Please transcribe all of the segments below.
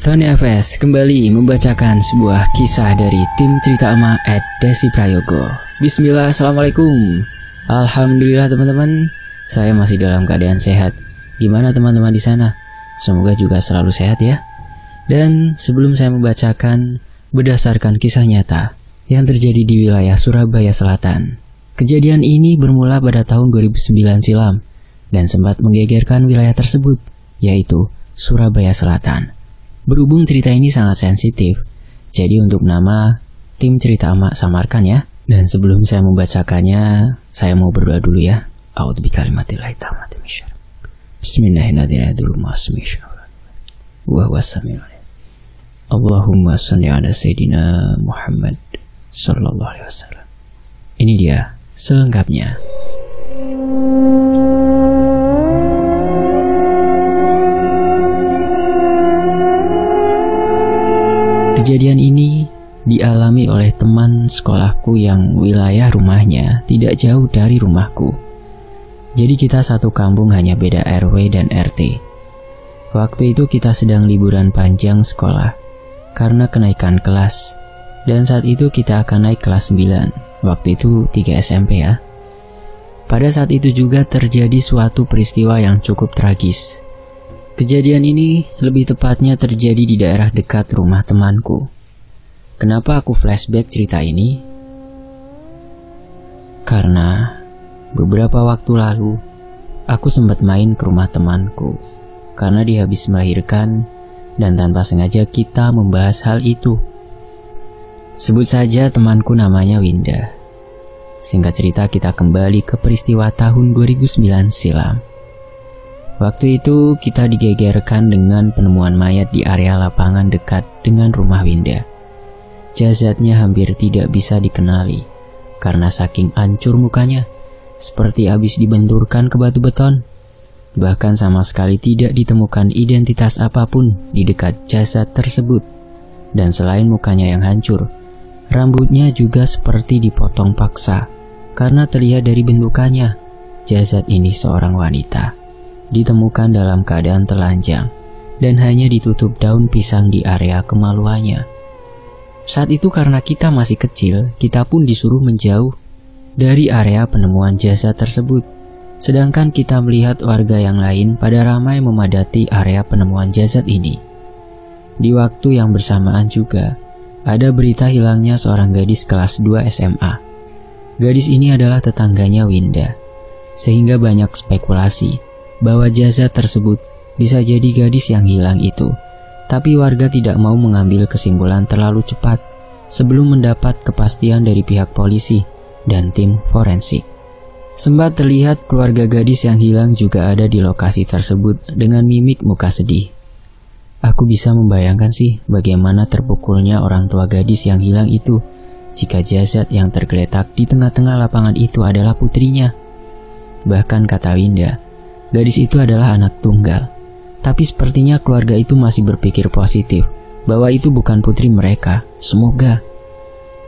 Tony FS kembali membacakan sebuah kisah dari tim cerita ama @Desi Prayogo. Bismillah, assalamualaikum. Alhamdulillah teman-teman, saya masih dalam keadaan sehat. Gimana teman-teman di sana? Semoga juga selalu sehat ya. Dan sebelum saya membacakan, berdasarkan kisah nyata yang terjadi di wilayah Surabaya Selatan. Kejadian ini bermula pada tahun 2009 silam dan sempat menggegerkan wilayah tersebut, yaitu Surabaya Selatan. Berhubung cerita ini sangat sensitif, jadi untuk nama tim cerita ama samarkan ya. Dan sebelum saya membacakannya, saya mau berdoa dulu ya. A'udzu bikalimatillahi tammati min syarri. Bismillahirrahmanirrahim. Wa huwas samiul alim. Allahumma shalli ala sayidina Muhammad sallallahu alaihi wasallam. Ini dia selengkapnya. Kejadian ini dialami oleh teman sekolahku yang wilayah rumahnya tidak jauh dari rumahku. Jadi kita satu kampung, hanya beda RW dan RT. Waktu itu kita sedang liburan panjang sekolah karena kenaikan kelas. Dan saat itu kita akan naik kelas 9. Waktu itu 3 SMP ya. Pada saat itu juga terjadi suatu peristiwa yang cukup tragis. Kejadian ini lebih tepatnya terjadi di daerah dekat rumah temanku. Kenapa aku flashback cerita ini? Karena beberapa waktu lalu aku sempat main ke rumah temanku karena dia habis melahirkan, dan tanpa sengaja kita membahas hal itu. Sebut saja temanku namanya Winda. Singkat cerita, kita kembali ke peristiwa tahun 2009 silam. Waktu itu kita digegerkan dengan penemuan mayat di area lapangan dekat dengan rumah Winda. Jasadnya hampir tidak bisa dikenali karena saking hancur mukanya, seperti habis dibenturkan ke batu beton. Bahkan sama sekali tidak ditemukan identitas apapun di dekat jasad tersebut. Dan selain mukanya yang hancur, rambutnya juga seperti dipotong paksa karena terlihat dari bentukannya. Jasad ini seorang wanita. Ditemukan dalam keadaan telanjang dan hanya ditutup daun pisang di area kemaluannya. Saat itu karena kita masih kecil, kita pun disuruh menjauh dari area penemuan jasad tersebut. Sedangkan kita melihat warga yang lain pada ramai memadati area penemuan jasad ini. Di waktu yang bersamaan juga, ada berita hilangnya seorang gadis kelas 2 SMA. Gadis ini adalah tetangganya Winda, sehingga banyak spekulasi bahwa jasad tersebut bisa jadi gadis yang hilang itu. Tapi warga tidak mau mengambil kesimpulan terlalu cepat sebelum mendapat kepastian dari pihak polisi dan tim forensik. Sempat terlihat keluarga gadis yang hilang juga ada di lokasi tersebut dengan mimik muka sedih. Aku bisa membayangkan sih bagaimana terpukulnya orang tua gadis yang hilang itu jika jasad yang tergeletak di tengah-tengah lapangan itu adalah putrinya. Bahkan kata Winda, gadis itu adalah anak tunggal. Tapi sepertinya keluarga itu masih berpikir positif bahwa itu bukan putri mereka. Semoga.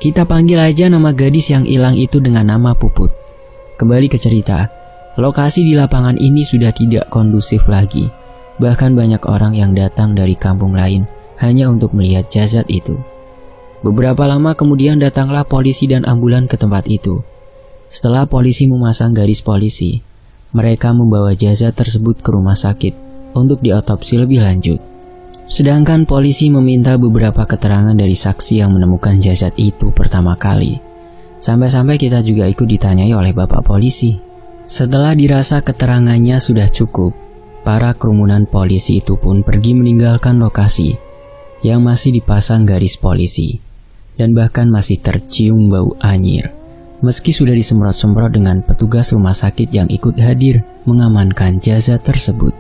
Kita panggil aja nama gadis yang hilang itu dengan nama Puput. Kembali ke cerita, lokasi di lapangan ini sudah tidak kondusif lagi. Bahkan banyak orang yang datang dari kampung lain hanya untuk melihat jasad itu. Beberapa lama kemudian datanglah polisi dan ambulan ke tempat itu. Setelah polisi memasang garis polisi, mereka membawa jasad tersebut ke rumah sakit untuk diotopsi lebih lanjut. Sedangkan polisi meminta beberapa keterangan dari saksi yang menemukan jasad itu pertama kali. Sampai-sampai kita juga ikut ditanyai oleh bapak polisi. Setelah dirasa keterangannya sudah cukup, para kerumunan polisi itu pun pergi meninggalkan lokasi yang masih dipasang garis polisi. Dan bahkan masih tercium bau anyir. Meski sudah disemprot-semprot dengan petugas rumah sakit yang ikut hadir mengamankan jasad tersebut.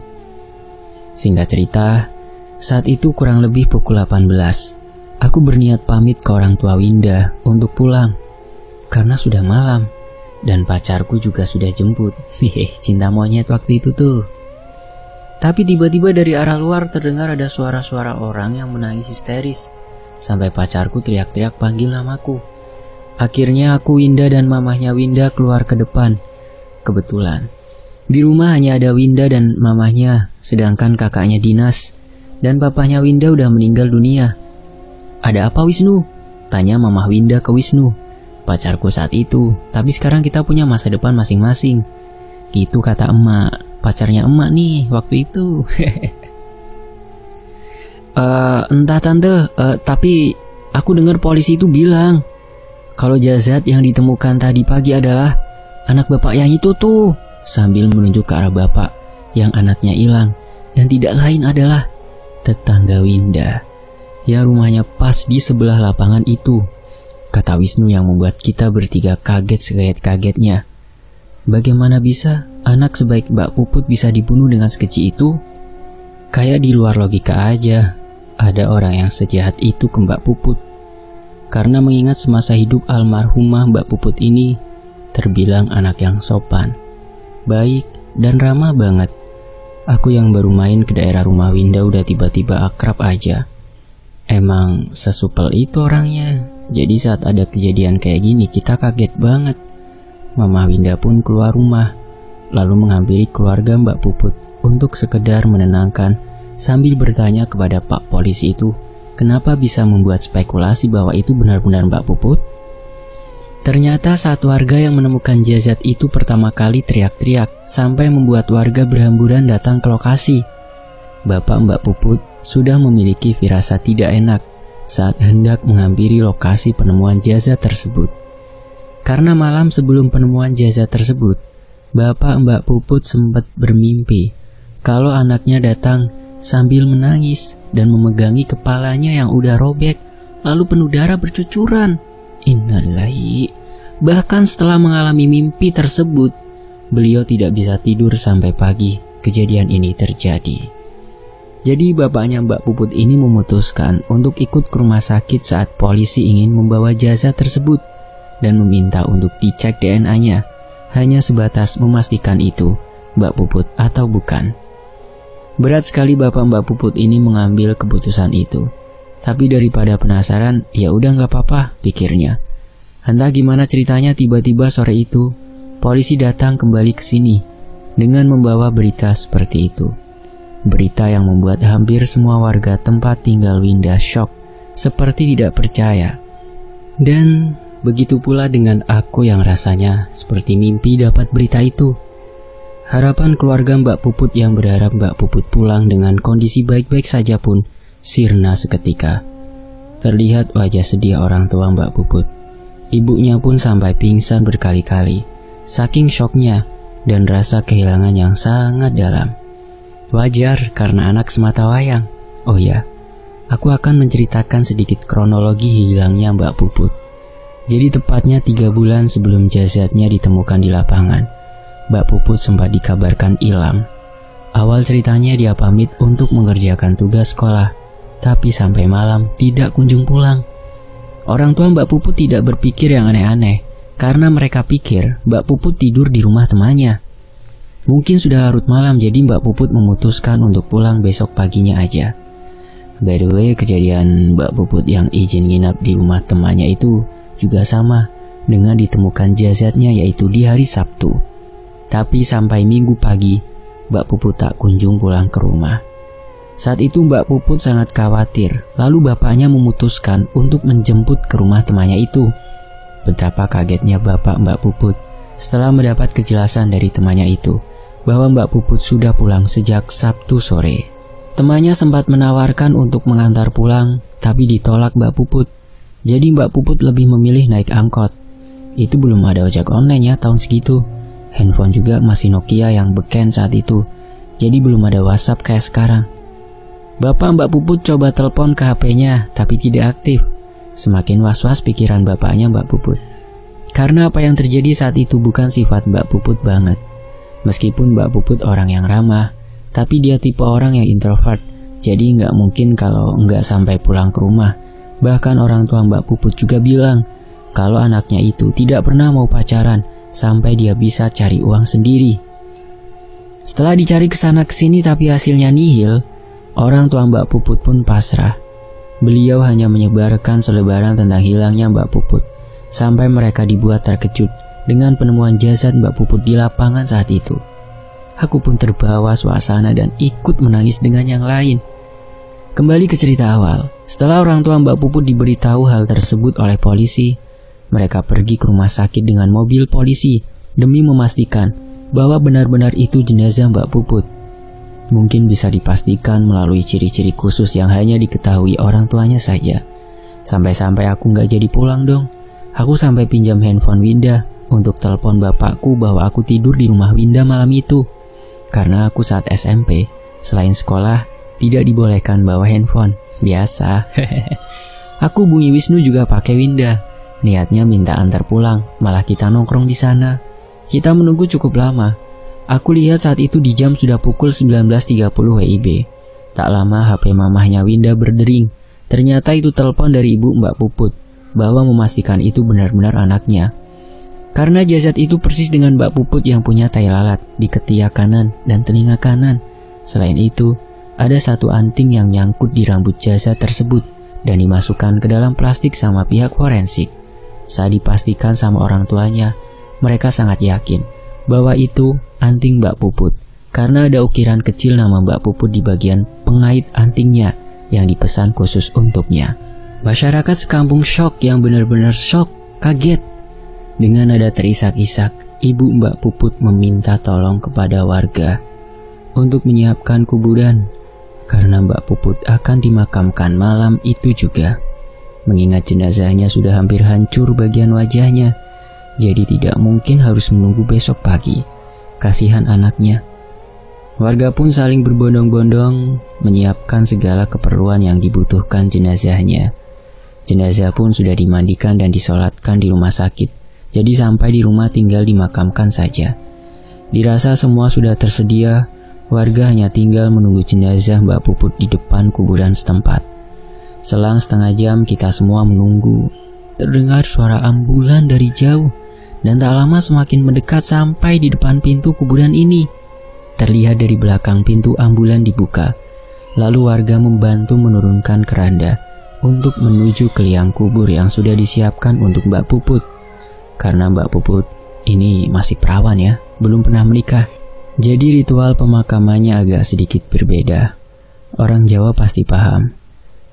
Singkat cerita, saat itu kurang lebih pukul 18. Aku berniat pamit ke orang tua Winda untuk pulang karena sudah malam dan pacarku juga sudah jemput. Cinta monyet waktu itu tuh. Tapi tiba-tiba dari arah luar terdengar ada suara-suara orang yang menangis histeris. Sampai pacarku teriak-teriak panggil namaku. Akhirnya aku, Winda dan mamahnya Winda keluar ke depan. Kebetulan di rumah hanya ada Winda dan mamahnya, sedangkan kakaknya dinas dan papahnya Winda udah meninggal dunia. Ada apa Wisnu? Tanya Mamah Winda ke Wisnu. Pacarku saat itu, tapi sekarang kita punya masa depan masing-masing. Gitu kata emak, pacarnya emak nih waktu itu. Entah tante, tapi aku dengar polisi itu bilang kalau jasad yang ditemukan tadi pagi adalah anak bapak yang itu tuh, sambil menunjuk ke arah bapak yang anaknya hilang, dan tidak lain adalah tetangga Winda yang rumahnya pas di sebelah lapangan itu. Kata Wisnu yang membuat kita bertiga kaget sekaget-kagetnya. Bagaimana bisa anak sebaik Mbak Puput bisa dibunuh dengan sekecil itu? Kayak di luar logika aja ada orang yang sejahat itu ke Mbak Puput. Karena mengingat semasa hidup almarhumah Mbak Puput ini terbilang anak yang sopan, baik, dan ramah banget. Aku yang baru main ke daerah rumah Winda udah tiba-tiba akrab aja. Emang sesupel itu orangnya. Jadi saat ada kejadian kayak gini kita kaget banget. Mama Winda pun keluar rumah, lalu menghampiri keluarga Mbak Puput untuk sekedar menenangkan sambil bertanya kepada Pak Polisi itu kenapa bisa membuat spekulasi bahwa itu benar-benar Mbak Puput. Ternyata saat warga yang menemukan jasad itu pertama kali teriak-teriak sampai membuat warga berhamburan datang ke lokasi. Bapak Mbak Puput sudah memiliki firasat tidak enak saat hendak menghampiri lokasi penemuan jasad tersebut. Karena malam sebelum penemuan jasad tersebut, Bapak Mbak Puput sempat bermimpi kalau anaknya datang sambil menangis dan memegangi kepalanya yang udah robek lalu penuh darah bercucuran. Innalillahi. Bahkan setelah mengalami mimpi tersebut, beliau tidak bisa tidur sampai pagi kejadian ini terjadi. Jadi bapaknya Mbak Puput ini memutuskan untuk ikut ke rumah sakit saat polisi ingin membawa jasad tersebut dan meminta untuk dicek DNA-nya, hanya sebatas memastikan itu Mbak Puput atau bukan. Berat sekali bapak Mbak Puput ini mengambil keputusan itu. Tapi daripada penasaran, ya udah nggak apa-apa, pikirnya. Entah gimana ceritanya tiba-tiba sore itu, polisi datang kembali ke sini dengan membawa berita seperti itu. Berita yang membuat hampir semua warga tempat tinggal Winda shock, seperti tidak percaya. Dan begitu pula dengan aku yang rasanya seperti mimpi dapat berita itu. Harapan keluarga Mbak Puput yang berharap Mbak Puput pulang dengan kondisi baik-baik saja pun sirna seketika. Terlihat wajah sedih orang tua Mbak Puput. Ibunya pun sampai pingsan berkali-kali, saking syoknya dan rasa kehilangan yang sangat dalam. Wajar karena anak semata wayang. Oh ya, aku akan menceritakan sedikit kronologi hilangnya Mbak Puput. Jadi tepatnya 3 bulan sebelum jasadnya ditemukan di lapangan, Mbak Puput sempat dikabarkan hilang. Awal ceritanya dia pamit untuk mengerjakan tugas sekolah, tapi sampai malam tidak kunjung pulang. Orang tua Mbak Puput tidak berpikir yang aneh-aneh, karena mereka pikir Mbak Puput tidur di rumah temannya. Mungkin sudah larut malam, jadi Mbak Puput memutuskan untuk pulang besok paginya aja. By the way, kejadian Mbak Puput yang izin nginap di rumah temannya itu juga sama dengan ditemukan jasadnya, yaitu di hari Sabtu. Tapi sampai Minggu pagi, Mbak Puput tak kunjung pulang ke rumah. Saat itu Mbak Puput sangat khawatir, lalu bapaknya memutuskan untuk menjemput ke rumah temannya itu. Betapa kagetnya bapak Mbak Puput setelah mendapat kejelasan dari temannya itu bahwa Mbak Puput sudah pulang sejak Sabtu sore. Temannya sempat menawarkan untuk mengantar pulang, tapi ditolak Mbak Puput. Jadi Mbak Puput lebih memilih naik angkot. Itu belum ada ojek online ya tahun segitu. Handphone juga masih Nokia yang beken saat itu, jadi belum ada WhatsApp kayak sekarang. Bapak Mbak Puput coba telepon ke HP-nya, tapi tidak aktif. Semakin was-was pikiran bapaknya Mbak Puput. Karena apa yang terjadi saat itu bukan sifat Mbak Puput banget. Meskipun Mbak Puput orang yang ramah, tapi dia tipe orang yang introvert. Jadi nggak mungkin kalau nggak sampai pulang ke rumah. Bahkan orang tua Mbak Puput juga bilang kalau anaknya itu tidak pernah mau pacaran sampai dia bisa cari uang sendiri. Setelah dicari kesana kesini tapi hasilnya nihil, orang tua Mbak Puput pun pasrah. Beliau hanya menyebarkan selebaran tentang hilangnya Mbak Puput, sampai mereka dibuat terkejut dengan penemuan jasad Mbak Puput di lapangan saat itu. Aku pun terbawa suasana dan ikut menangis dengan yang lain. Kembali ke cerita awal. Setelah orang tua Mbak Puput diberitahu hal tersebut oleh polisi, mereka pergi ke rumah sakit dengan mobil polisi demi memastikan bahwa benar-benar itu jenazah Mbak Puput. Mungkin bisa dipastikan melalui ciri-ciri khusus yang hanya diketahui orang tuanya saja. Sampai-sampai aku nggak jadi pulang dong. Aku sampai pinjam handphone Winda untuk telepon bapakku bahwa aku tidur di rumah Winda malam itu. Karena aku saat SMP, selain sekolah, tidak dibolehkan bawa handphone. Biasa. Aku hubungi Wisnu juga pakai Winda. Niatnya minta antar pulang, malah kita nongkrong di sana. Kita menunggu cukup lama. Aku lihat saat itu di jam sudah pukul 19.30 WIB. Tak lama HP mamahnya Winda berdering. Ternyata itu telepon dari ibu Mbak Puput bahwa memastikan itu benar-benar anaknya. Karena jasad itu persis dengan Mbak Puput yang punya tai lalat di ketiak kanan dan telinga kanan. Selain itu, ada satu anting yang nyangkut di rambut jasad tersebut dan dimasukkan ke dalam plastik sama pihak forensik. Saat dipastikan sama orang tuanya, mereka sangat yakin bahwa itu anting Mbak Puput karena ada ukiran kecil nama Mbak Puput di bagian pengait antingnya yang dipesan khusus untuknya. Masyarakat sekampung syok, yang benar-benar syok, kaget. Dengan nada terisak-isak, ibu Mbak Puput meminta tolong kepada warga untuk menyiapkan kuburan karena Mbak Puput akan dimakamkan malam itu juga. Mengingat jenazahnya sudah hampir hancur bagian wajahnya, jadi tidak mungkin harus menunggu besok pagi. Kasihan anaknya. Warga pun saling berbondong-bondong menyiapkan segala keperluan yang dibutuhkan jenazahnya. Jenazah pun sudah dimandikan dan disolatkan di rumah sakit. Jadi sampai di rumah tinggal dimakamkan saja. Dirasa semua sudah tersedia, warga hanya tinggal menunggu jenazah Mbak Puput di depan kuburan setempat. Selang setengah jam kita semua menunggu. Terdengar suara ambulan dari jauh, dan tak lama semakin mendekat sampai di depan pintu kuburan ini. Terlihat dari belakang pintu ambulan dibuka, lalu warga membantu menurunkan keranda untuk menuju ke liang kubur yang sudah disiapkan untuk Mbak Puput. Karena Mbak Puput ini masih perawan ya, belum pernah menikah. Jadi ritual pemakamannya agak sedikit berbeda. Orang Jawa pasti paham.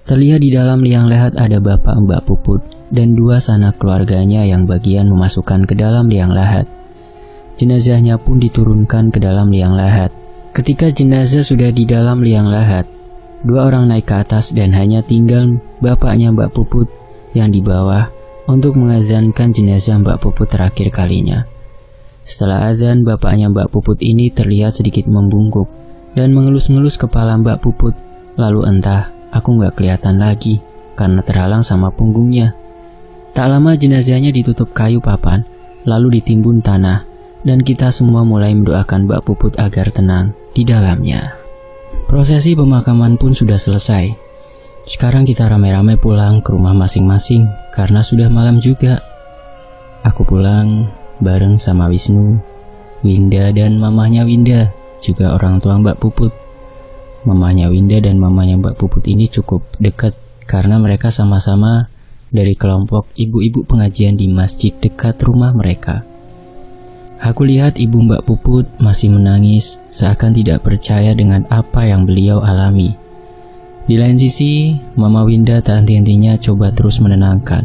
Terlihat di dalam liang lahat ada bapak Mbak Puput dan dua sanak keluarganya yang bagian memasukkan ke dalam liang lahat. Jenazahnya pun diturunkan ke dalam liang lahat. Ketika jenazah sudah di dalam liang lahat, dua orang naik ke atas dan hanya tinggal bapaknya Mbak Puput yang di bawah untuk mengazankan jenazah Mbak Puput terakhir kalinya. Setelah azan, bapaknya Mbak Puput ini terlihat sedikit membungkuk dan mengelus-ngelus kepala Mbak Puput. Lalu entah, aku nggak kelihatan lagi karena terhalang sama punggungnya. Tak lama jenazahnya ditutup kayu papan, lalu ditimbun tanah, dan kita semua mulai mendoakan Mbak Puput agar tenang di dalamnya. Prosesi pemakaman pun sudah selesai. Sekarang kita ramai-ramai pulang ke rumah masing-masing karena sudah malam juga. Aku pulang bareng sama Wisnu, Winda, dan mamahnya Winda, juga orang tua Mbak Puput. Mamahnya Winda dan mamahnya Mbak Puput ini cukup dekat karena mereka sama-sama dari kelompok ibu-ibu pengajian di masjid dekat rumah mereka. Aku lihat ibu Mbak Puput masih menangis seakan tidak percaya dengan apa yang beliau alami. Di lain sisi, Mama Winda tak henti-hentinya coba terus menenangkan.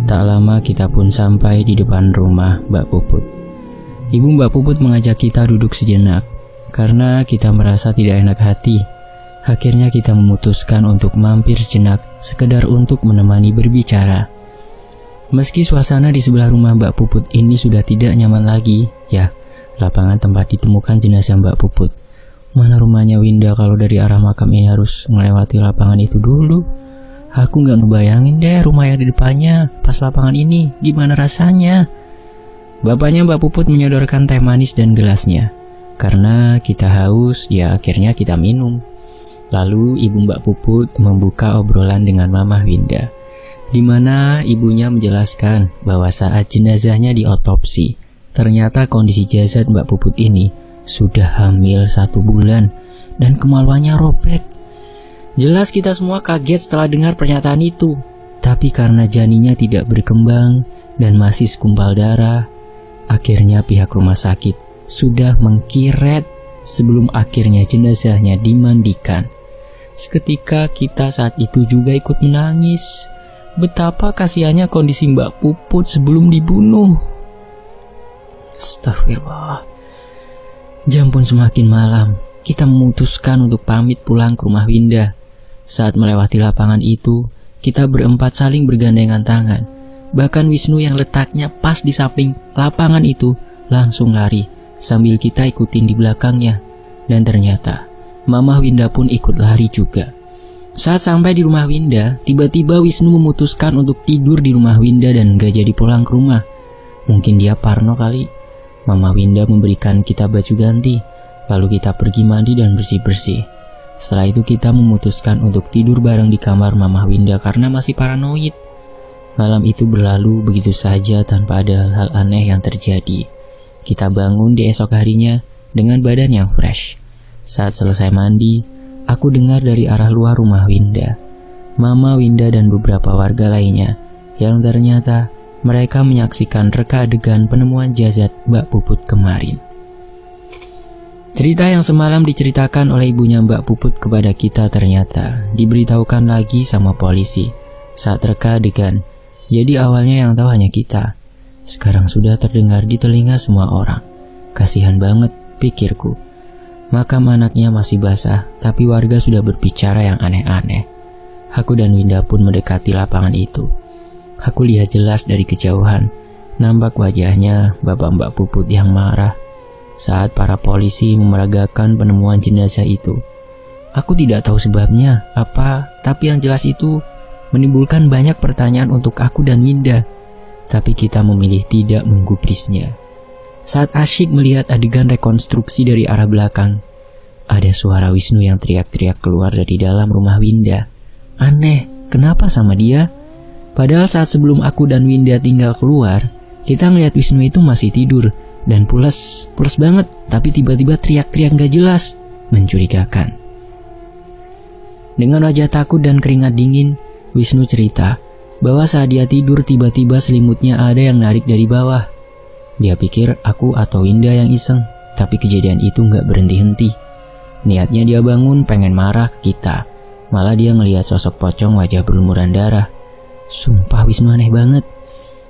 Tak lama kita pun sampai di depan rumah Mbak Puput. Ibu Mbak Puput mengajak kita duduk sejenak karena kita merasa tidak enak hati. Akhirnya kita memutuskan untuk mampir sejenak sekedar untuk menemani berbicara. Meski suasana di sebelah rumah Mbak Puput ini sudah tidak nyaman lagi, ya, lapangan tempat ditemukan jenazah Mbak Puput. Mana rumahnya Winda kalau dari arah makam ini harus melewati lapangan itu dulu? Aku nggak ngebayangin deh rumah yang di depannya pas lapangan ini, gimana rasanya? Bapaknya Mbak Puput menyodorkan teh manis dan gelasnya. Karena kita haus, ya akhirnya kita minum. Lalu ibu Mbak Puput membuka obrolan dengan Mama Winda, di mana ibunya menjelaskan bahwa saat jenazahnya diotopsi, ternyata kondisi jasad Mbak Puput ini sudah hamil 1 bulan dan kemaluannya robek. Jelas kita semua kaget setelah dengar pernyataan itu. Tapi karena janinnya tidak berkembang dan masih segumpal darah, akhirnya pihak rumah sakit sudah mengkiret sebelum akhirnya jenazahnya dimandikan. Seketika kita saat itu juga ikut menangis. Betapa kasihannya kondisi Mbak Puput sebelum dibunuh. Astagfirullah. Jam pun semakin malam. Kita memutuskan untuk pamit pulang ke rumah Winda. Saat melewati lapangan itu, kita berempat saling bergandengan tangan. Bahkan Wisnu yang letaknya pas di samping lapangan itu langsung lari sambil kita ikutin di belakangnya. Dan ternyata Mama Winda pun ikut lari juga. Saat sampai di rumah Winda, tiba-tiba Wisnu memutuskan untuk tidur di rumah Winda dan gak jadi pulang ke rumah. Mungkin dia parno kali. Mama Winda memberikan kita baju ganti, lalu kita pergi mandi dan bersih-bersih. Setelah itu kita memutuskan untuk tidur bareng di kamar Mama Winda karena masih paranoid. Malam itu berlalu begitu saja tanpa ada hal-hal aneh yang terjadi. Kita bangun di esok harinya dengan badan yang fresh. Saat selesai mandi, aku dengar dari arah luar rumah Winda, Mama Winda dan beberapa warga lainnya yang ternyata mereka menyaksikan reka adegan penemuan jasad Mbak Puput kemarin. Cerita yang semalam diceritakan oleh ibunya Mbak Puput kepada kita ternyata diberitahukan lagi sama polisi saat reka adegan. Jadi awalnya yang tahu hanya kita. Sekarang sudah terdengar di telinga semua orang. Kasihan banget, pikirku. Makam anaknya masih basah, tapi warga sudah berbicara yang aneh-aneh. Aku dan Winda pun mendekati lapangan itu. Aku lihat jelas dari kejauhan, nampak wajahnya Bapak Mbak Puput yang marah saat para polisi memeragakan penemuan jenazah itu. Aku tidak tahu sebabnya apa, tapi yang jelas itu menimbulkan banyak pertanyaan untuk aku dan Winda. Tapi kita memilih tidak menggubrisnya. Saat asyik melihat adegan rekonstruksi dari arah belakang, ada suara Wisnu yang teriak-teriak keluar dari dalam rumah Winda. Aneh, kenapa sama dia? Padahal saat sebelum aku dan Winda tinggal keluar, kita ngeliat Wisnu itu masih tidur dan pules banget, tapi tiba-tiba teriak-teriak gak jelas, mencurigakan. Dengan wajah takut dan keringat dingin, Wisnu cerita bahwa saat dia tidur tiba-tiba selimutnya ada yang narik dari bawah. Dia pikir aku atau Winda yang iseng, tapi kejadian itu gak berhenti-henti. Niatnya dia bangun pengen marah ke kita, malah dia ngelihat sosok pocong wajah berlumuran darah. Sumpah Wisnu aneh banget.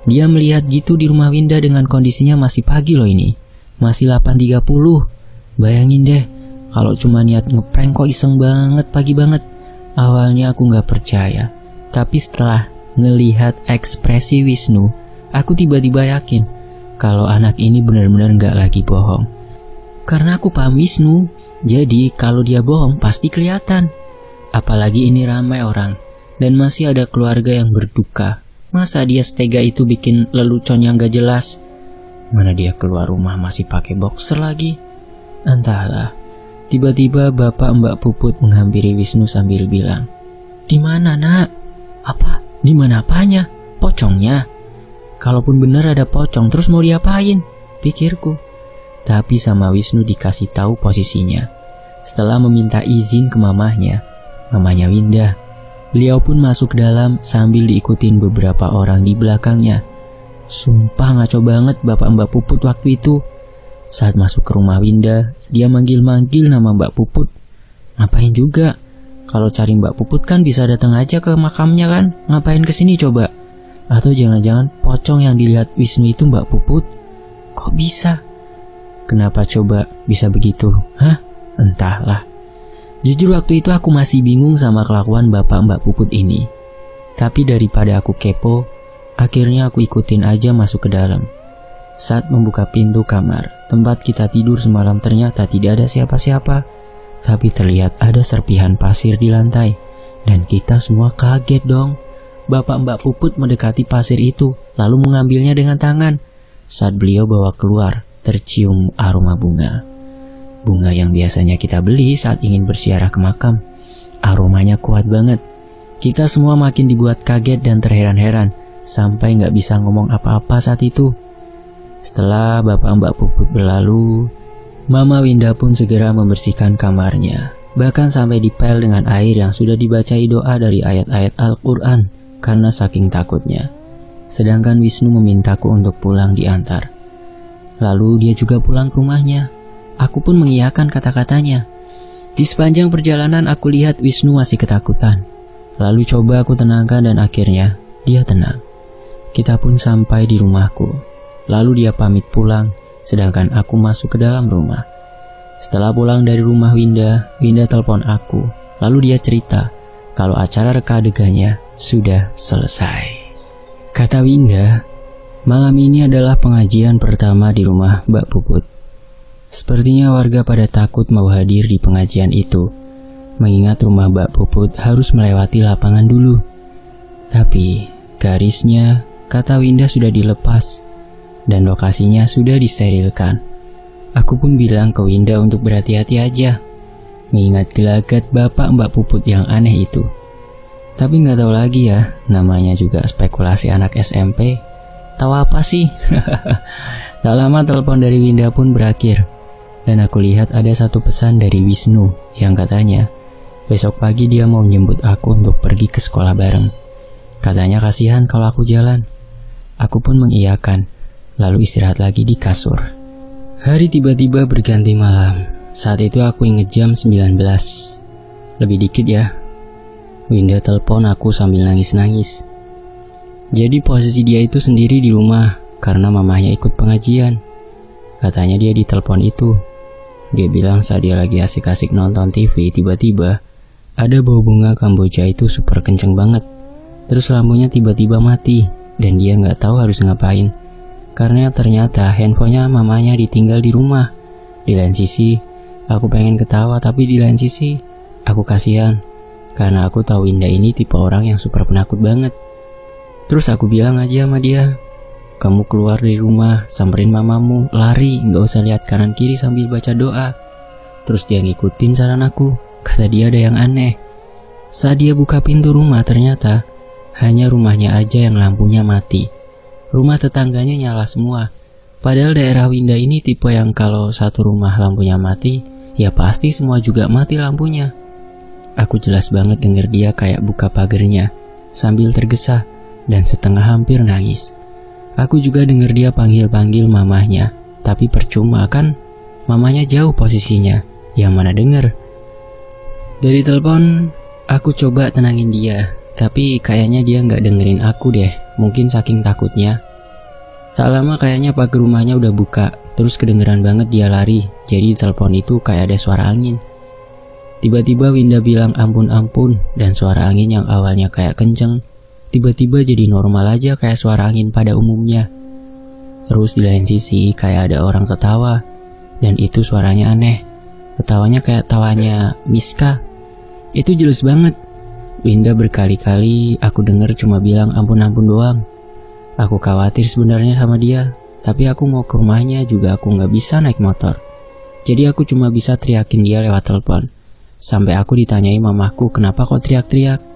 Dia melihat gitu di rumah Winda dengan kondisinya masih pagi loh ini. Masih 8.30. Bayangin deh, kalau cuma niat ngeprank kok iseng banget pagi banget. Awalnya aku gak percaya, tapi setelah ngelihat ekspresi Wisnu, aku tiba-tiba yakin kalau anak ini benar-benar gak lagi bohong. Karena aku paham Wisnu, jadi kalau dia bohong pasti kelihatan. Apalagi ini ramai orang dan masih ada keluarga yang berduka. Masa dia setega itu bikin lelucon yang gak jelas? Mana dia keluar rumah masih pakai boxer lagi? Entahlah. Tiba-tiba Bapak Mbak Puput menghampiri Wisnu sambil bilang, "Di mana, Nak?" "Apa? Di mana apanya? Pocongnya?" Kalaupun benar ada pocong, terus mau diapain? Pikirku. Tapi sama Wisnu dikasih tahu posisinya. Setelah meminta izin ke mamanya Winda, beliau pun masuk dalam sambil diikutin beberapa orang di belakangnya. Sumpah ngaco banget Bapak Mbak Puput waktu itu. Saat masuk ke rumah Winda, dia manggil-manggil nama Mbak Puput. Ngapain juga? Kalau cari Mbak Puput kan bisa datang aja ke makamnya kan? Ngapain kesini coba? Atau jangan-jangan pocong yang dilihat Wisnu itu Mbak Puput? Kok bisa? Kenapa coba bisa begitu? Hah? Entahlah. Jujur waktu itu aku masih bingung sama kelakuan Bapak Mbak Puput ini. Tapi daripada aku kepo, akhirnya aku ikutin aja masuk ke dalam. Saat membuka pintu kamar tempat kita tidur semalam, ternyata tidak ada siapa-siapa. Tapi terlihat ada serpihan pasir di lantai. Dan kita semua kaget dong. Bapak Mbak Puput mendekati pasir itu, lalu mengambilnya dengan tangan. Saat beliau bawa keluar, tercium aroma bunga. Bunga yang biasanya kita beli saat ingin berziarah ke makam. Aromanya kuat banget. Kita semua makin dibuat kaget dan terheran-heran, sampai gak bisa ngomong apa-apa saat itu. Setelah Bapak Mbak Puput berlalu, Mama Winda pun segera membersihkan kamarnya. Bahkan sampai dipel dengan air yang sudah dibacai doa dari ayat-ayat Al-Quran karena saking takutnya. Sedangkan Wisnu memintaku untuk pulang diantar. Lalu dia juga pulang ke rumahnya. Aku pun mengiyakan kata-katanya. Di sepanjang perjalanan aku lihat Wisnu masih ketakutan. Lalu coba aku tenangkan dan akhirnya dia tenang. Kita pun sampai di rumahku. Lalu dia pamit pulang, sedangkan aku masuk ke dalam rumah. Setelah pulang dari rumah Winda telepon aku. Lalu dia cerita kalau acara reka adegannya sudah selesai. Kata Winda, malam ini adalah pengajian pertama di rumah Mbak Puput. Sepertinya warga pada takut mau hadir di pengajian itu, mengingat rumah Mbak Puput harus melewati lapangan dulu. Tapi garisnya, kata Winda, sudah dilepas dan lokasinya sudah disterilkan. Aku pun bilang ke Winda untuk berhati-hati aja, mengingat gelagat bapak Mbak Puput yang aneh itu. Tapi nggak tahu lagi ya, namanya juga spekulasi anak SMP. Tahu apa sih? Tak lama telepon dari Winda pun berakhir. Dan aku lihat ada satu pesan dari Wisnu yang katanya besok pagi dia mau jemput aku untuk pergi ke sekolah bareng. Katanya kasihan kalau aku jalan. Aku pun mengiyakan, lalu istirahat lagi di kasur. Hari tiba-tiba berganti malam. Saat itu aku inget jam 19. Lebih dikit ya. Winda telepon aku sambil nangis-nangis. Jadi posisi dia itu sendiri di rumah karena mamahnya ikut pengajian. Katanya dia ditelepon itu. Dia bilang saat dia lagi asik-asik nonton TV, tiba-tiba ada bau bunga kamboja itu super kenceng banget. Terus lampunya tiba-tiba mati dan dia nggak tahu harus ngapain. Karena ternyata handphonenya mamanya ditinggal di rumah. Di lain sisi, aku pengen ketawa tapi di lain sisi, aku kasihan. Karena aku tahu Winda ini tipe orang yang super penakut banget. Terus aku bilang aja sama dia, kamu keluar dari rumah, samperin mamamu, lari, gak usah lihat kanan kiri sambil baca doa. Terus dia ngikutin saran aku, kata dia ada yang aneh. Saat dia buka pintu rumah ternyata hanya rumahnya aja yang lampunya mati. Rumah tetangganya nyala semua. Padahal daerah Winda ini tipe yang kalau satu rumah lampunya mati, ya pasti semua juga mati lampunya. Aku jelas banget denger dia kayak buka pagernya, sambil tergesa dan setengah hampir nangis. Aku juga denger dia panggil-panggil mamahnya, tapi percuma kan, mamahnya jauh posisinya, yang mana denger. Dari telepon, aku coba tenangin dia, tapi kayaknya dia nggak dengerin aku deh, mungkin saking takutnya. Tak lama kayaknya pagar rumahnya udah buka, terus kedengeran banget dia lari, jadi di telepon itu kayak ada suara angin. Tiba-tiba Winda bilang ampun-ampun, dan suara angin yang awalnya kayak kenceng, tiba-tiba jadi normal aja kayak suara angin pada umumnya. Terus di lain sisi kayak ada orang ketawa, dan itu suaranya aneh. Ketawanya kayak tawanya Miska. Itu jelas banget. Winda berkali-kali aku denger cuma bilang ampun-ampun doang. Aku khawatir sebenarnya sama dia, tapi aku mau ke rumahnya juga aku gak bisa naik motor. Jadi aku cuma bisa teriakin dia lewat telepon. Sampai aku ditanyai mamaku kenapa kok teriak-teriak.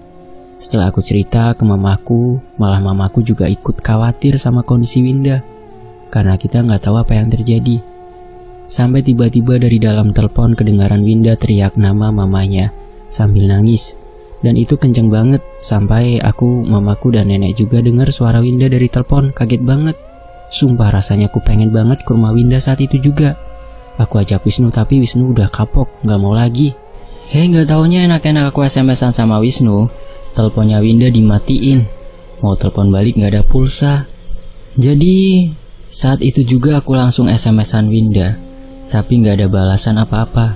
Setelah aku cerita ke mamaku, malah mamaku juga ikut khawatir sama kondisi Winda, karena kita nggak tahu apa yang terjadi. Sampai tiba-tiba dari dalam telepon kedengaran Winda teriak nama mamanya sambil nangis, dan itu kenceng banget sampai aku, mamaku dan nenek juga dengar suara Winda dari telepon. Kaget banget. Sumpah rasanya aku pengen banget ke rumah Winda saat itu juga. Aku ajak Wisnu tapi Wisnu udah kapok, nggak mau lagi. Nggak taunya enak-enak aku SMS-an sama Wisnu, teleponnya Winda dimatiin. Mau telepon balik gak ada pulsa. Jadi saat itu juga aku langsung SMS-an Winda, tapi gak ada balasan apa-apa.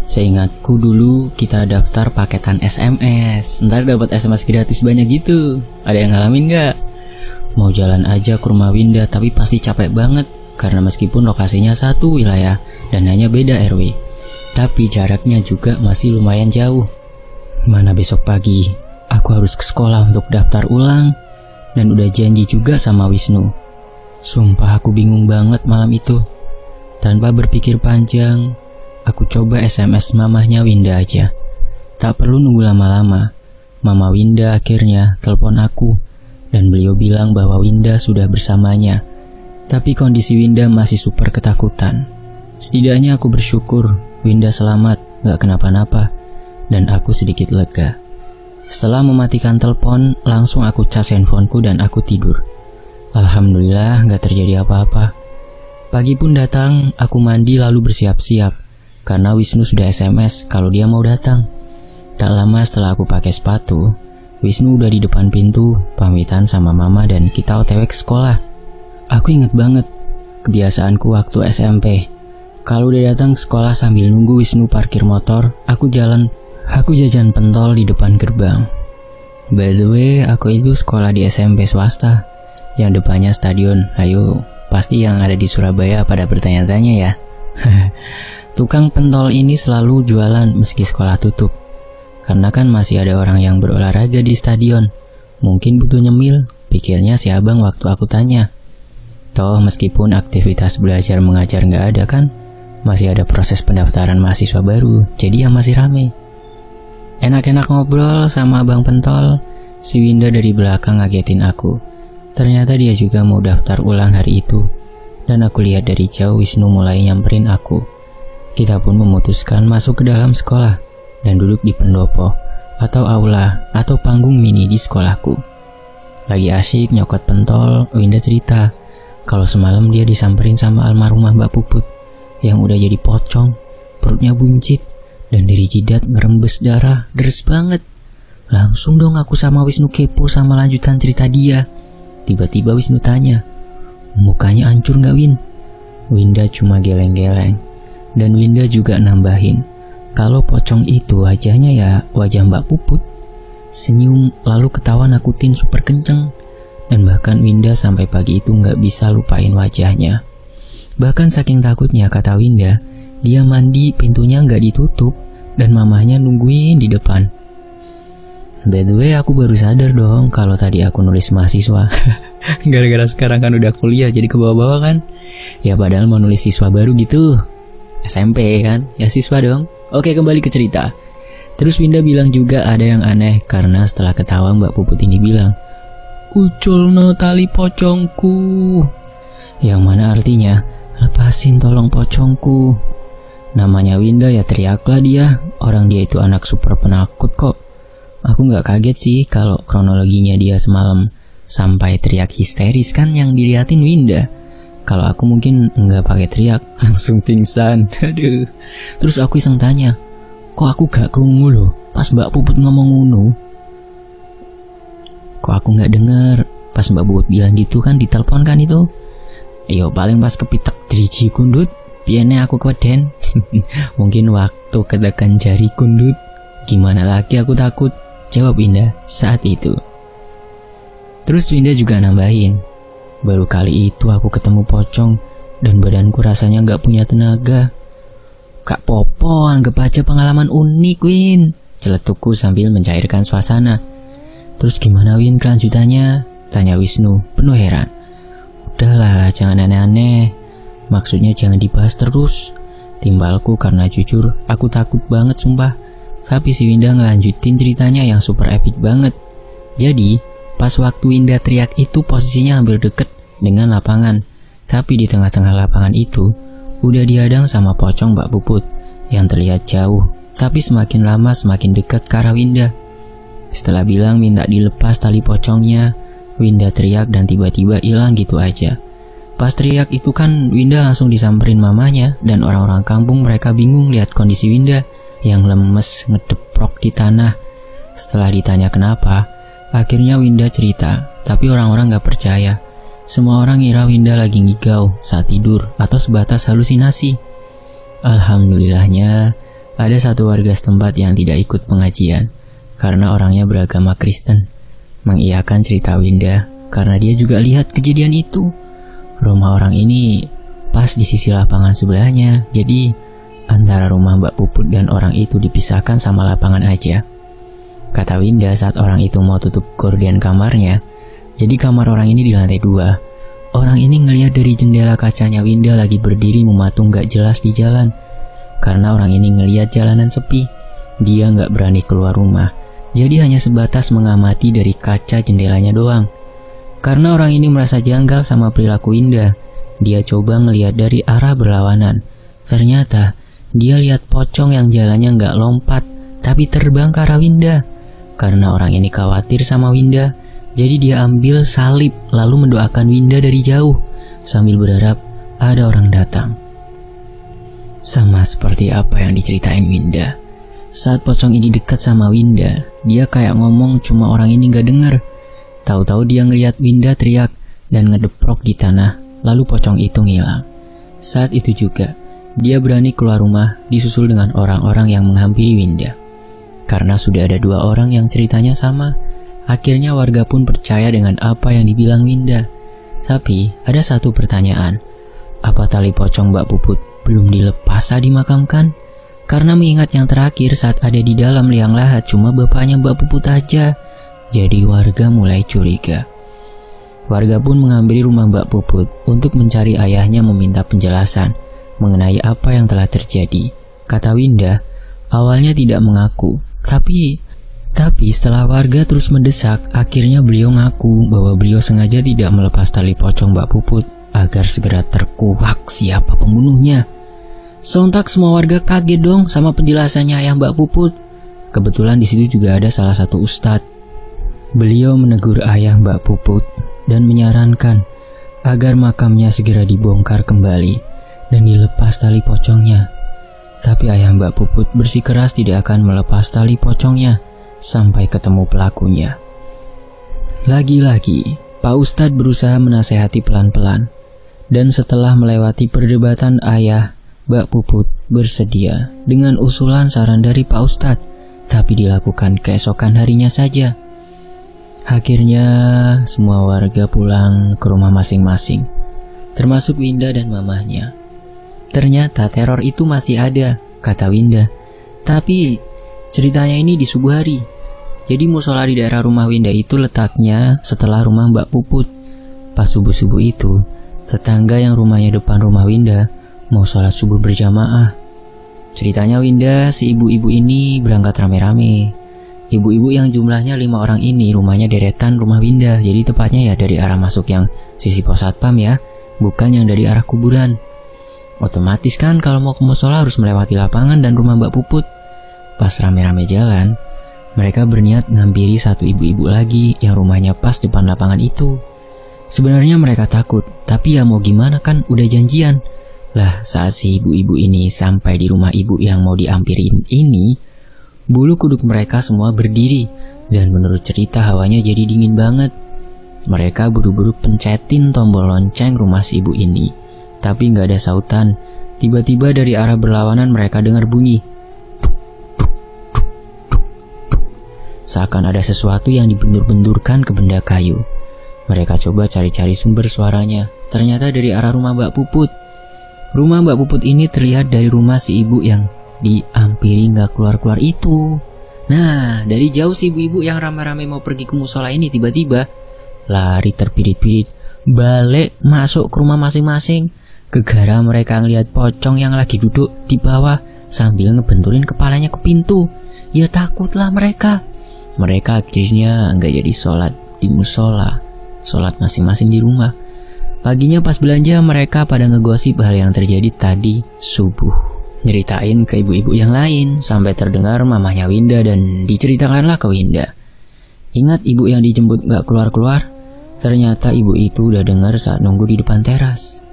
Seingatku dulu kita daftar paketan SMS, ntar dapat SMS gratis banyak gitu. Ada yang ngalamin gak? Mau jalan aja ke rumah Winda tapi pasti capek banget, karena meskipun lokasinya satu wilayah dan hanya beda RW, tapi jaraknya juga masih lumayan jauh. Mana besok pagi aku harus ke sekolah untuk daftar ulang, dan udah janji juga sama Wisnu. Sumpah aku bingung banget malam itu. Tanpa berpikir panjang, aku coba SMS mamahnya Winda aja. Tak perlu nunggu lama-lama, Mama Winda akhirnya telepon aku, dan beliau bilang bahwa Winda sudah bersamanya. Tapi kondisi Winda masih super ketakutan. Setidaknya aku bersyukur Winda selamat, gak kenapa-napa, dan aku sedikit lega. Setelah mematikan telepon, langsung aku cas handphoneku dan aku tidur. Alhamdulillah gak terjadi apa-apa. Pagi pun datang, aku mandi lalu bersiap-siap. karena Wisnu sudah SMS kalau dia mau datang. Tak lama setelah aku pakai sepatu, Wisnu udah di depan pintu, pamitan sama mama dan kita OTW ke sekolah. Aku inget banget kebiasaanku waktu SMP. Kalau udah datang ke sekolah sambil nunggu Wisnu parkir motor, aku jajan pentol di depan gerbang. By the way, aku itu sekolah di SMP swasta yang depannya stadion. Ayo, pasti yang ada di Surabaya pada bertanya-tanya ya. Tukang pentol ini selalu jualan meski sekolah tutup. Karena kan masih ada orang yang berolahraga di stadion. Mungkin butuh nyemil, pikirnya si abang waktu aku tanya. Toh meskipun aktivitas belajar mengajar nggak ada kan, masih ada proses pendaftaran mahasiswa baru, jadi ya masih rame. Enak-enak ngobrol sama abang pentol, si Winda dari belakang ngagetin aku. Ternyata dia juga mau daftar ulang hari itu. Dan aku lihat dari jauh Wisnu mulai nyamperin aku. Kita pun memutuskan masuk ke dalam sekolah dan duduk di pendopo atau aula atau panggung mini di sekolahku. Lagi asyik nyokot pentol, Winda cerita kalau semalam dia disamperin sama almarhumah Mbak Puput yang udah jadi pocong, perutnya buncit, dan dari jidat ngerembes darah deres banget. Langsung dong aku sama Wisnu kepo sama lanjutan cerita dia. Tiba-tiba Wisnu tanya, mukanya hancur gak Win? Winda cuma geleng-geleng. Dan Winda juga nambahin, kalau pocong itu wajahnya ya wajah Mbak Puput. Senyum lalu ketawa nakutin super kenceng. Dan bahkan Winda sampai pagi itu gak bisa lupain wajahnya. Bahkan saking takutnya, kata Winda, dia mandi pintunya gak ditutup dan mamahnya nungguin di depan. By the way, aku baru sadar dong kalau tadi aku nulis mahasiswa. Gara-gara sekarang kan udah kuliah jadi kebawa-bawa kan. Ya padahal mau nulis siswa baru gitu. SMP kan, ya siswa dong. Oke, kembali ke cerita. Terus Winda bilang juga ada yang aneh karena setelah ketawa Mbak Puput ini bilang, "Uculno tali pocongku." Yang mana artinya, lepasin tolong pocongku. Namanya Winda ya teriaklah dia. Orang dia itu anak super penakut kok. Aku gak kaget sih kalau kronologinya dia semalam sampai teriak histeris kan yang diliatin Winda. Kalau aku mungkin nggak pakai teriak, langsung pingsan. Aduh. Terus aku iseng tanya, kok aku gak krungu loh pas Mbak Puput ngomong ngono? Kok aku nggak denger pas Mbak Puput bilang gitu kan di telepon kan itu? Yo paling pas kepitek driji kundut, biarnya aku keweden. Mungkin waktu ketekan jari kundut. Gimana lagi aku takut, jawab Winda saat itu. Terus Winda juga nambahin, baru kali itu aku ketemu pocong dan badanku rasanya gak punya tenaga. Kak Popo, anggap aja pengalaman unik Win, celetukku sambil mencairkan suasana. Terus gimana Win kelanjutannya? Tanya Wisnu penuh heran. Udahlah, jangan aneh-aneh. Maksudnya jangan dibahas terus, timbalku karena jujur aku takut banget sumpah. Tapi si Winda ngelanjutin ceritanya yang super epic banget. Jadi pas waktu Winda teriak itu posisinya hampir deket dengan lapangan. Tapi di tengah-tengah lapangan itu udah dihadang sama pocong Mbak Puput yang terlihat jauh, tapi semakin lama semakin dekat ke arah Winda. Setelah bilang minta dilepas tali pocongnya, Winda teriak dan tiba-tiba hilang gitu aja. Pas teriak itu kan Winda langsung disamperin mamanya dan orang-orang kampung. Mereka bingung lihat kondisi Winda yang lemes ngedeprok di tanah. Setelah ditanya kenapa, akhirnya Winda cerita, tapi orang-orang gak percaya. Semua orang ngira Winda lagi ngigau saat tidur atau sebatas halusinasi. Alhamdulillahnya, ada satu warga setempat yang tidak ikut pengajian karena orangnya beragama Kristen. Mengiyakan cerita Winda karena dia juga lihat kejadian itu. Rumah orang ini pas di sisi lapangan sebelahnya, jadi antara rumah Mbak Puput dan orang itu dipisahkan sama lapangan aja. Kata Winda saat orang itu mau tutup gorden kamarnya, jadi kamar orang ini di lantai 2. Orang ini ngelihat dari jendela kacanya Winda lagi berdiri mematung gak jelas di jalan. Karena orang ini ngelihat jalanan sepi, dia gak berani keluar rumah. Jadi hanya sebatas mengamati dari kaca jendelanya doang. Karena orang ini merasa janggal sama perilaku Winda, dia coba ngelihat dari arah berlawanan. Ternyata dia lihat pocong yang jalannya gak lompat, tapi terbang ke arah Winda. Karena orang ini khawatir sama Winda, jadi dia ambil salib lalu mendoakan Winda dari jauh sambil berharap ada orang datang. Sama seperti apa yang diceritain Winda. Saat pocong ini dekat sama Winda, dia kayak ngomong cuma orang ini gak denger. Tahu-tahu dia ngeliat Winda teriak dan ngedeprok di tanah, lalu pocong itu ngilang. Saat itu juga, dia berani keluar rumah disusul dengan orang-orang yang menghampiri Winda. Karena sudah ada 2 orang yang ceritanya sama, akhirnya warga pun percaya dengan apa yang dibilang Winda. Tapi ada satu pertanyaan, apa tali pocong Mbak Puput belum dilepas saat dimakamkan? Karena mengingat yang terakhir saat ada di dalam liang lahat cuma bapaknya Mbak Puput aja. Jadi warga mulai curiga. Warga pun menghampiri rumah Mbak Puput untuk mencari ayahnya meminta penjelasan mengenai apa yang telah terjadi. Kata Winda, awalnya tidak mengaku, tapi setelah warga terus mendesak, akhirnya beliau ngaku bahwa beliau sengaja tidak melepas tali pocong Mbak Puput agar segera terkuak siapa pembunuhnya. Sontak semua warga kaget dong sama penjelasannya ayah Mbak Puput. Kebetulan di situ juga ada salah satu ustadz. Beliau menegur ayah Mbak Puput dan menyarankan agar makamnya segera dibongkar kembali dan dilepas tali pocongnya. Tapi ayah Mbak Puput bersikeras tidak akan melepas tali pocongnya sampai ketemu pelakunya. Lagi-lagi, Pak Ustadz berusaha menasehati pelan-pelan. Dan setelah melewati perdebatan ayah, Mbak Puput bersedia dengan usulan saran dari Pak Ustadz, tapi dilakukan keesokan harinya saja. Akhirnya semua warga pulang ke rumah masing-masing, termasuk Winda dan mamahnya. Ternyata teror itu masih ada, kata Winda. Tapi ceritanya ini di subuh hari. Jadi musola di daerah rumah Winda itu letaknya setelah rumah Mbak Puput. Pas subuh-subuh itu, tetangga yang rumahnya depan rumah Winda mau sholat subuh berjamaah. Ceritanya Winda, si ibu-ibu ini berangkat rame-rame. Ibu-ibu yang jumlahnya 5 orang ini rumahnya deretan rumah Winda. Jadi tepatnya ya dari arah masuk yang sisi pos satpam ya, bukan yang dari arah kuburan. Otomatis kan kalau mau ke musola harus melewati lapangan dan rumah Mbak Puput. Pas rame-rame jalan, mereka berniat ngampiri satu ibu-ibu lagi yang rumahnya pas depan lapangan itu. Sebenarnya mereka takut, tapi ya mau gimana kan udah janjian. Lah saat si ibu-ibu ini sampai di rumah ibu yang mau diampirin ini, bulu kuduk mereka semua berdiri. Dan menurut cerita hawanya jadi dingin banget. Mereka buru-buru pencetin tombol lonceng rumah si ibu ini. Tapi gak ada sautan. Tiba-tiba dari arah berlawanan mereka dengar bunyi. Seakan ada sesuatu yang dibentur-benturkan ke benda kayu. Mereka coba cari-cari sumber suaranya. Ternyata dari arah rumah Mbak Puput. Rumah Mbak Puput ini terlihat dari rumah si ibu yang diampiri gak keluar-keluar itu. Nah, dari jauh si ibu-ibu yang ramai-ramai mau pergi ke musola ini tiba-tiba lari terpirit-pirit, balik masuk ke rumah masing-masing. Gegara mereka ngeliat pocong yang lagi duduk di bawah sambil ngebenturin kepalanya ke pintu. Ya takutlah mereka. Mereka akhirnya gak jadi sholat di musola, sholat masing-masing di rumah. Paginya pas belanja mereka pada ngegosip hal yang terjadi tadi subuh. Nyeritain ke ibu-ibu yang lain sampai terdengar mamahnya Winda dan diceritakanlah ke Winda. Ingat ibu yang dijemput gak keluar-keluar? Ternyata ibu itu udah dengar saat nunggu di depan teras.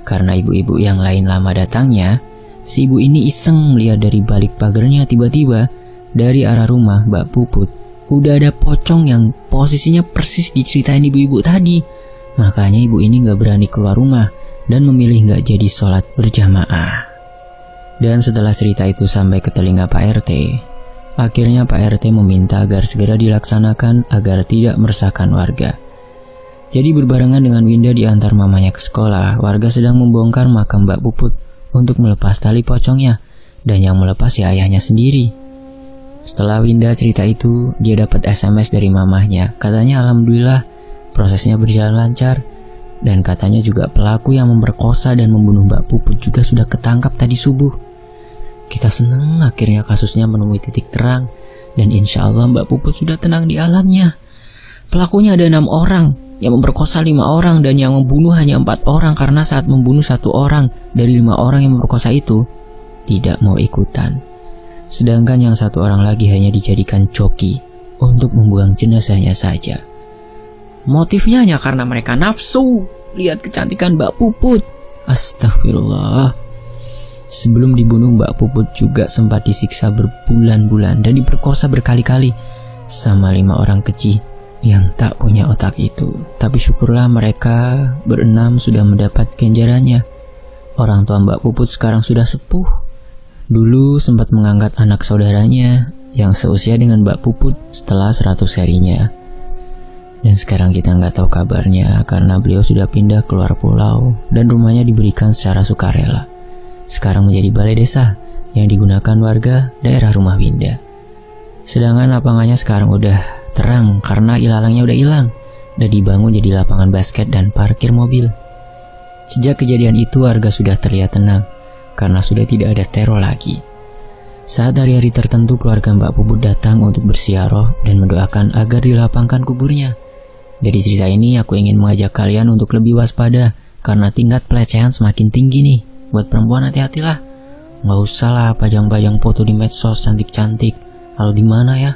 Karena ibu-ibu yang lain lama datangnya, si ibu ini iseng melihat dari balik pagarnya tiba-tiba dari arah rumah Mbak Puput udah ada pocong yang posisinya persis diceritain ibu-ibu tadi. Makanya ibu ini gak berani keluar rumah dan memilih gak jadi sholat berjamaah. Dan setelah cerita itu sampai ke telinga Pak RT, akhirnya Pak RT meminta agar segera dilaksanakan agar tidak meresahkan warga. Jadi berbarengan dengan Winda diantar mamanya ke sekolah, warga sedang membongkar makam Mbak Puput untuk melepas tali pocongnya, dan yang melepas ya ayahnya sendiri. Setelah Winda cerita itu, dia dapat SMS dari mamahnya. Katanya alhamdulillah prosesnya berjalan lancar, dan katanya juga pelaku yang memperkosa dan membunuh Mbak Puput juga sudah ketangkap tadi subuh. Kita senang akhirnya kasusnya menemui titik terang, dan insya Allah Mbak Puput sudah tenang di alamnya. Pelakunya ada 6 orang, yang memperkosa 5 orang, dan yang membunuh hanya 4 orang karena saat membunuh 1 orang dari 5 orang yang memperkosa itu tidak mau ikutan. Sedangkan yang 1 orang lagi hanya dijadikan joki untuk membuang jenazahnya saja. Motifnya hanya karena mereka nafsu lihat kecantikan Mbak Puput. Astagfirullah. Sebelum dibunuh, Mbak Puput juga sempat disiksa berbulan-bulan dan diperkosa berkali-kali sama 5 orang keji yang tak punya otak itu. Tapi syukurlah mereka berenam sudah mendapat ganjarannya. Orang tua Mbak Puput sekarang sudah sepuh. Dulu sempat mengangkat anak saudaranya yang seusia dengan Mbak Puput setelah 100 harinya. Dan sekarang kita nggak tahu kabarnya karena beliau sudah pindah keluar pulau dan rumahnya diberikan secara sukarela. Sekarang menjadi balai desa yang digunakan warga daerah Rumah Winda. Sedangkan lapangannya sekarang udah terang karena ilalangnya udah hilang dan dibangun jadi lapangan basket dan parkir mobil. Sejak kejadian itu warga sudah terlihat tenang karena sudah tidak ada teror lagi. Saat hari-hari tertentu keluarga Mbak Puput datang untuk bersiaroh dan mendoakan agar dilapangkan kuburnya. Dari cerita ini aku ingin mengajak kalian untuk lebih waspada karena tingkat pelecehan semakin tinggi nih. Buat perempuan hati-hatilah. Nggak usah lah pajang-pajang foto di medsos cantik-cantik. Lalu di mana ya?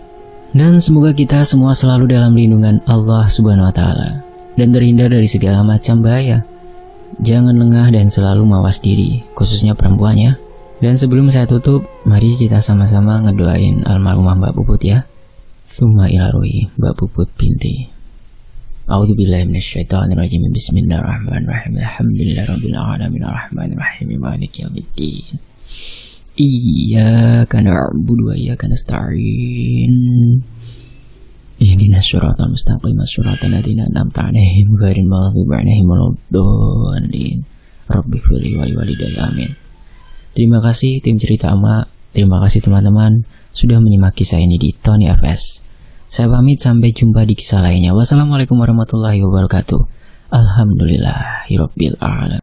Dan semoga kita semua selalu dalam lindungan Allah Subhanahu wa taala dan terhindar dari segala macam bahaya. Jangan lengah dan selalu mawas diri, khususnya perempuan ya. Dan sebelum saya tutup, mari kita sama-sama ngedoain almarhumah Mbak Puput ya. Tsumma ila ruhi Mbak Puput binti. A'udzubillahi minasyaitonirrajim. Bismillahirrahmanirrahim. Alhamdulillahirabbil alamin arrahmanirrahim maliki yaumiddin. Iyyaka na'budu wa iyyaka nasta'in. Ihdinas siratal mustaqim, siratal ladzina an'amta 'alaihim ghairil maghdubi 'alaihim waladdallin. Rabbighfirli wa liwalidayya amin. Terima kasih tim cerita Ama. Terima kasih teman-teman sudah menyimak kisah ini di Tony FS. Saya pamit, sampai jumpa di kisah lainnya. Wassalamualaikum warahmatullahi wabarakatuh. Alhamdulillahirabbil alamin.